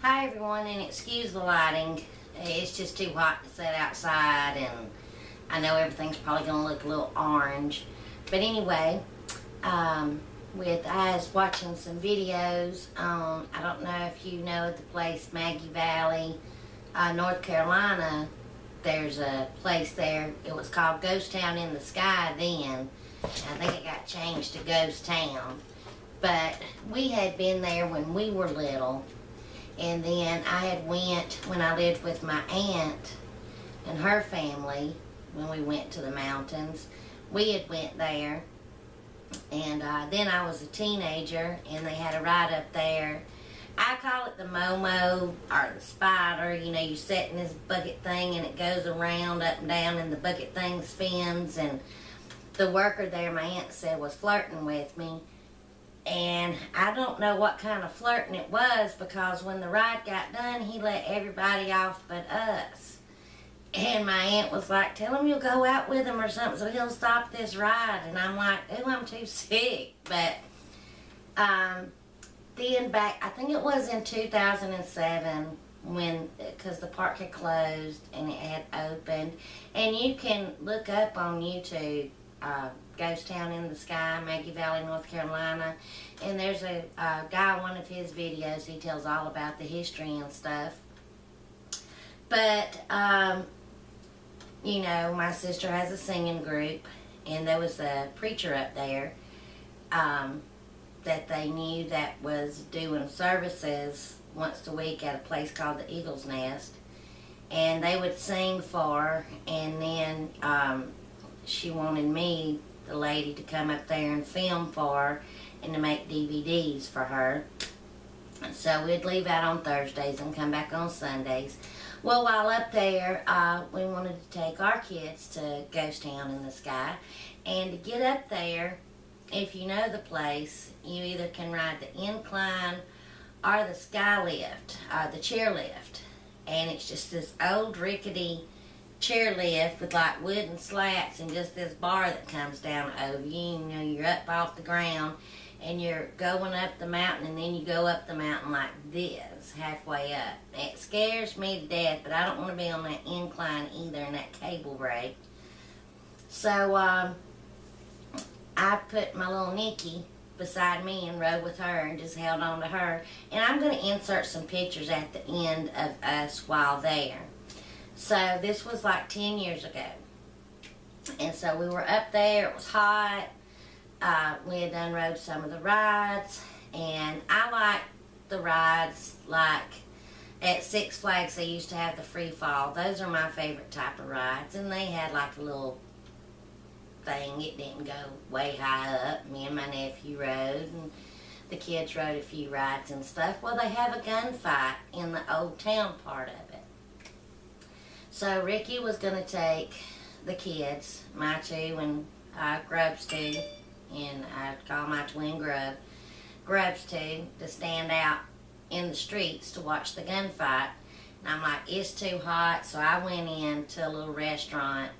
Hi everyone, and excuse the lighting. It's just too hot to sit outside, and I know everything's probably going to look a little orange. But anyway, I was watching some videos on, I don't know if you know the place Maggie Valley, North Carolina. There's a place there. It was called Ghost Town in the Sky then. I think it got changed to Ghost Town. But we had been there when we were little. And then I had went when I lived with my aunt and her family when we went to the mountains. We had went there. And then I was a teenager and they had a ride up there. I call it the Momo or the spider. You know, you sit in this bucket thing and it goes around up and down and the bucket thing spins. And the worker there, my aunt said, was flirting with me. And I don't know what kind of flirting it was, because when the ride got done, he let everybody off but us. And my aunt was like, tell him you'll go out with him or something so he'll stop this ride. And I'm like, oh, I'm too sick. But then back, I think it was in 2007, because the park had closed and it had opened. And you can look up on YouTube, Ghost Town in the Sky, Maggie Valley, North Carolina. And there's a guy, one of his videos, he tells all about the history and stuff. But, you know, my sister has a singing group, and there was a preacher up there that they knew that was doing services once a week at a place called the Eagle's Nest. And they would sing for her, and then she wanted me, the lady, to come up there and film for her and to make DVDs for her. And so we'd leave out on Thursdays and come back on Sundays. Well, while up there, we wanted to take our kids to Ghost Town in the Sky. And to get up there, if you know the place, you either can ride the incline or the sky lift, the chairlift. And it's just this old rickety chairlift with like wooden slats and just this bar that comes down over you. You know, you're up off the ground and you're going up the mountain, and then you go up the mountain like this, halfway up. It scares me to death, but I don't want to be on that incline either, and that cable brake. So I put my little Nikki beside me and rode with her and just held on to her. And I'm going to insert some pictures at the end of us while there. So this was like 10 years ago. And so we were up there, it was hot. We had done rode some of the rides. And I like the rides like at Six Flags they used to have the free fall. Those are my favorite type of rides. And they had like a little thing, it didn't go way high up. Me and my nephew rode, and the kids rode a few rides and stuff. Well, they have a gunfight in the old town part of it. So Ricky was going to take the kids, my two and Grub's two, and I call my twin Grub's two, to stand out in the streets to watch the gunfight. And I'm like, it's too hot, so I went in to a little restaurant,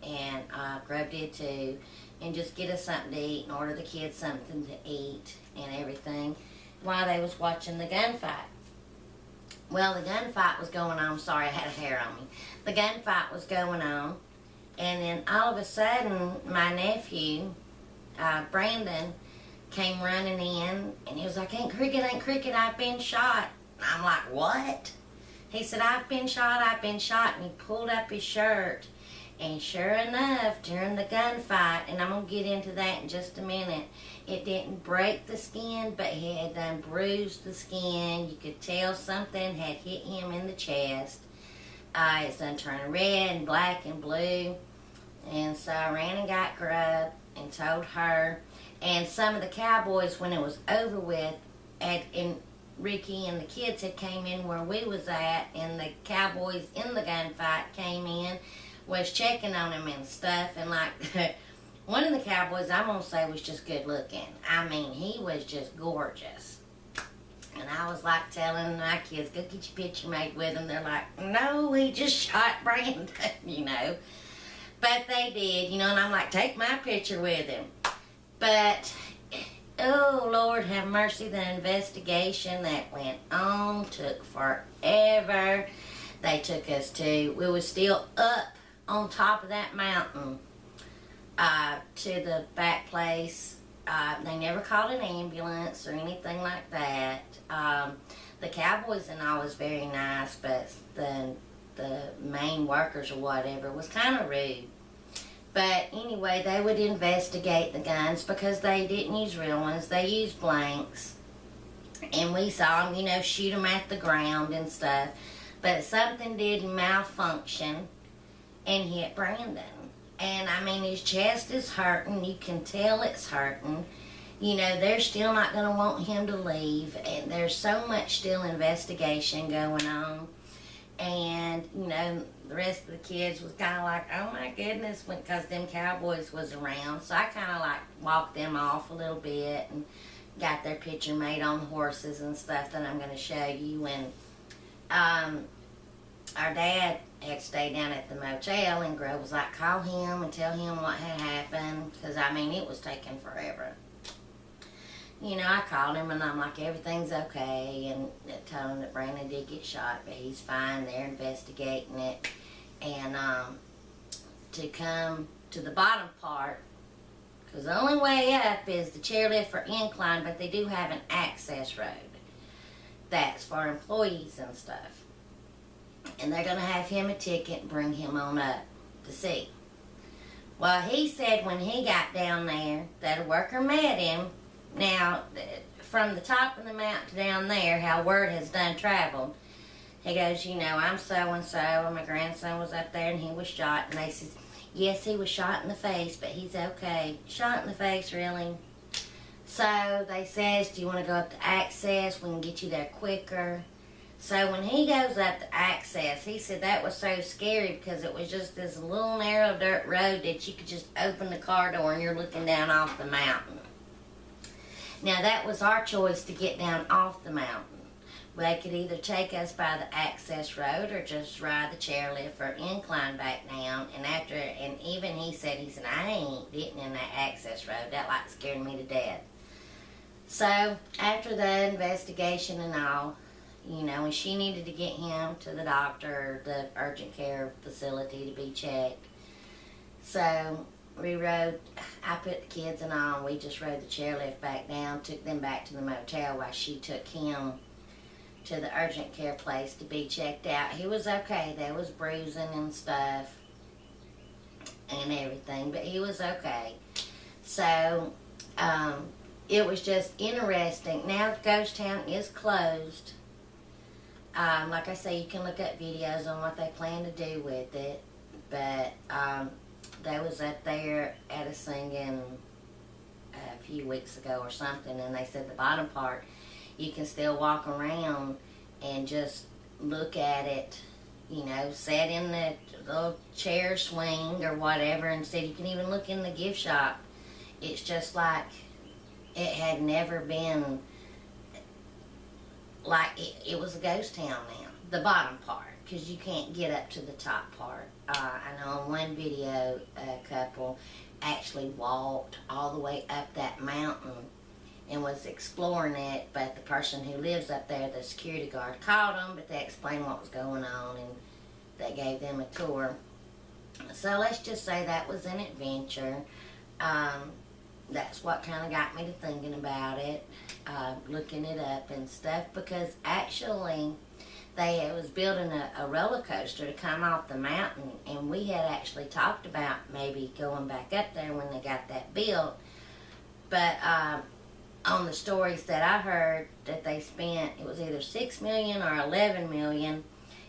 and Grub did too, and just get us something to eat and order the kids something to eat and everything while they was watching the gunfight. Well, the gunfight was going on. Sorry, I had a hair on me. The gunfight was going on, and then all of a sudden, my nephew, Brandon, came running in, and he was like, ain't cricket, I've been shot. I'm like, what? He said, I've been shot, and he pulled up his shirt. And sure enough, during the gunfight, and I'm going to get into that in just a minute, it didn't break the skin, but it had done bruised the skin. You could tell something had hit him in the chest. It's done turned red and black and blue. And so I ran and got Grub and told her. And some of the cowboys, when it was over with, and Ricky and the kids had came in where we was at, and the cowboys in the gunfight came in, was checking on him and stuff. And like one of the cowboys, I'm gonna say, was just good looking. I mean, he was just gorgeous. And I was like telling my kids, go get your picture made with him. They're like, no, he just shot Brandon, you know. But they did, you know, and I'm like, take my picture with him. But oh, Lord have mercy, the investigation that went on took forever. They took us we were still up on top of that mountain to the back place. They never called an ambulance or anything like that. The cowboys and all was very nice, but the main workers or whatever was kind of rude. But anyway, they would investigate the guns because they didn't use real ones. They used blanks. And we saw them, shoot them at the ground and stuff. But something did malfunction and hit Brandon. And, his chest is hurting. You can tell it's hurting. They're still not going to want him to leave. And there's so much still investigation going on. And, the rest of the kids was kind of like, oh my goodness, because them cowboys was around. So I kind of like walked them off a little bit and got their picture made on horses and stuff that I'm going to show you. And our dad had stayed down at the motel, and Greg was like, call him and tell him what had happened, because it was taking forever. I called him and I'm like, everything's okay, and told him that Brandon did get shot, but he's fine. They're investigating it. And to come to the bottom part, because the only way up is the chairlift for incline, but they do have an access road that's for employees and stuff. And they're going to have him a ticket and bring him on up to see. Well, he said when he got down there that a worker met him. Now, from the top of the mountain to down there, how word has done traveled, he goes, I'm so-and-so, and my grandson was up there, and he was shot. And they says, yes, he was shot in the face, but he's okay. Shot in the face, really? So they says, do you want to go up to access? We can get you there quicker. So when he goes up to access, he said that was so scary because it was just this little narrow dirt road that you could just open the car door and you're looking down off the mountain. Now, that was our choice to get down off the mountain. They could either take us by the access road or just ride the chairlift or incline back down. And even he said, I ain't getting in that access road. That like scared me to death. So after the investigation and all, and she needed to get him to the doctor or the urgent care facility to be checked. So I put the kids and all, and we just rode the chairlift back down, took them back to the motel while she took him to the urgent care place to be checked out. He was okay. There was bruising and stuff and everything, but he was okay. So it was just interesting. Now Ghost Town is closed. Like I say, you can look up videos on what they plan to do with it, but they was up there at a singing a few weeks ago or something, and they said the bottom part, you can still walk around and just look at it, sit in the little chair swing or whatever, and said you can even look in the gift shop. It's just like it had never been, like it was a ghost town now, the bottom part, because you can't get up to the top part. I know in one video, a couple actually walked all the way up that mountain and was exploring it, but the person who lives up there, the security guard, called them, but they explained what was going on, and they gave them a tour. So let's just say that was an adventure. That's what kind of got me to thinking about it, looking it up and stuff, because actually they was building a roller coaster to come off the mountain, and we had actually talked about maybe going back up there when they got that built. But on the stories that I heard, that they spent, it was either $6 million or $11 million,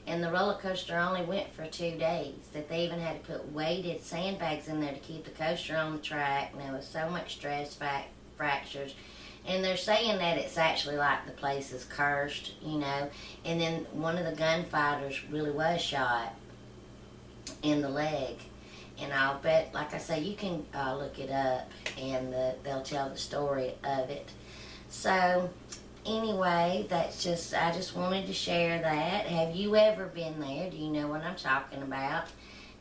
and the roller coaster only went for 2 days. That they even had to put weighted sandbags in there to keep the coaster on the track, and there was so much stress fractures. And they're saying that it's actually like the place is cursed, And then one of the gunfighters really was shot in the leg. And I'll bet, like I say, you can look it up, and they'll tell the story of it. So anyway, I just wanted to share that. Have you ever been there? Do you know what I'm talking about?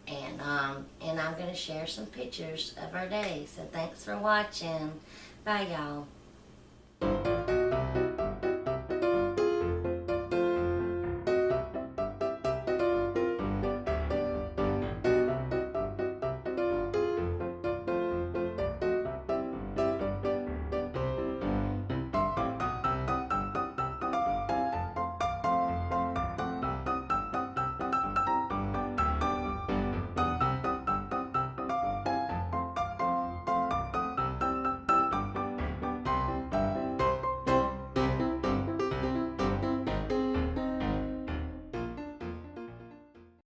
And I'm going to share some pictures of our day. So thanks for watching. Bye, y'all. you.